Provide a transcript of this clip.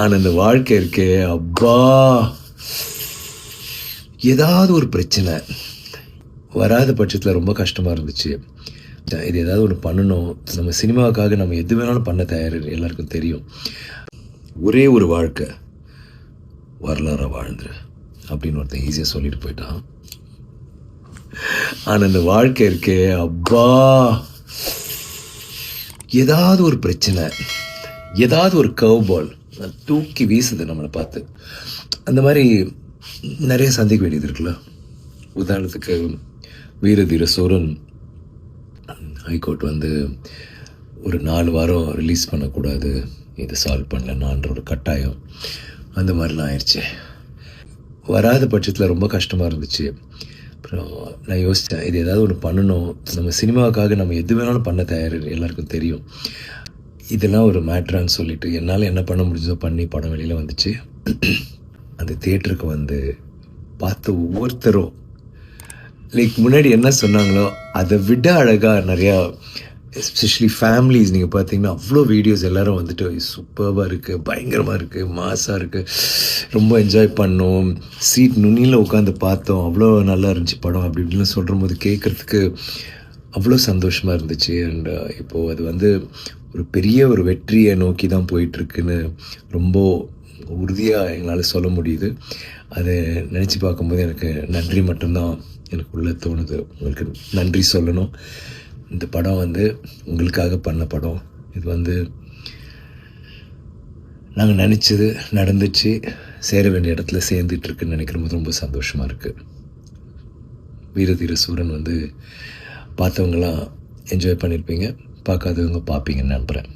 ஆனால் இந்த வாழ்க்கை இருக்கே அப்பா, ஏதாவது ஒரு பிரச்சனை வராத பட்சத்தில் ரொம்ப கஷ்டமாக இருந்துச்சு. இது ஏதாவது ஒன்று பண்ணணும், நம்ம சினிமாவுக்காக நம்ம எது வேணாலும் பண்ண தயார், எல்லாருக்கும் தெரியும். ஒரே ஒரு வாழ்க்கை வரலாறாக வாழ்ந்துரு அப்படின்னு ஒருத்தன் ஈஸியாக சொல்லிட்டு போயிட்டான். ஆனால் இந்த வாழ்க்கை இருக்கே அப்பா, ஏதாவது ஒரு பிரச்சனை, ஏதாவது ஒரு கர்வ் பால் தூக்கி வீசுது நம்மளை பார்த்து. அந்த மாதிரி நிறைய சந்திக்க வேண்டியது இருக்குல்ல. உதாரணத்துக்கு வீரதீர சூரன் ஹைகோர்ட் வந்து ஒரு 4 வாரம் ரிலீஸ் பண்ணக்கூடாது, இதை சால்வ் பண்ணலன்னான்ற ஒரு கட்டாயம் அந்த மாதிரிலாம் ஆயிடுச்சு. வராத பட்சத்தில் ரொம்ப கஷ்டமாக இருந்துச்சு. அப்புறம் நான் யோசித்தேன், இது ஏதாவது ஒன்று பண்ணணும், நம்ம சினிமாவுக்காக நம்ம எது வேணாலும் பண்ண தயார், எல்லாருக்கும் தெரியும். இதெல்லாம் ஒரு மேட்ரான்னு சொல்லிட்டு என்னால் என்ன பண்ண முடிஞ்சதோ பண்ணி படம் வெளியில் வந்துச்சு. அந்த தியேட்டருக்கு வந்து பார்த்த ஒவ்வொருத்தரும் முன்னாடி என்ன சொன்னாங்களோ அதை விட அழகாக நிறையா, எஸ்பெஷலி ஃபேமிலிஸ் நீங்கள் பார்த்தீங்கன்னா அவ்வளோ வீடியோஸ் எல்லோரும் வந்துட்டு சூப்பராக இருக்குது, பயங்கரமாக இருக்குது, மாஸாக இருக்குது, ரொம்ப என்ஜாய் பண்ணோம், சீட் நுனியில் உட்காந்து பார்த்தோம், அவ்வளோ நல்லா இருந்துச்சு படம் அப்படி இப்படின்னு சொல்கிற போது கேட்குறதுக்கு அவ்வளோ சந்தோஷமாக இருந்துச்சு. அண்ட் இப்போது அது வந்து ஒரு பெரிய ஒரு வெற்றியை நோக்கி தான் போயிட்டுருக்குன்னு ரொம்ப உறுதியாக எங்களால் சொல்ல முடியுது. அதை நினச்சி பார்க்கும்போது எனக்கு நன்றி மட்டும்தான் எனக்கு உள்ளே தோணுது. உங்களுக்கு நன்றி சொல்லணும். இந்த படம் வந்து உங்களுக்காக பண்ண படம். இது வந்து நாங்கள் நினச்சது நடந்துச்சு, சேர வேண்டிய இடத்துல சேர்ந்துட்டுருக்குன்னு நினைக்கிறபோது ரொம்ப சந்தோஷமாக இருக்குது. வீரதீர சூரன் வந்து பார்த்தவங்களாம் என்ஜாய் பண்ணியிருப்பீங்க, பார்க்காதவங்க பார்ப்பீங்கன்னு நம்புகிறேன்.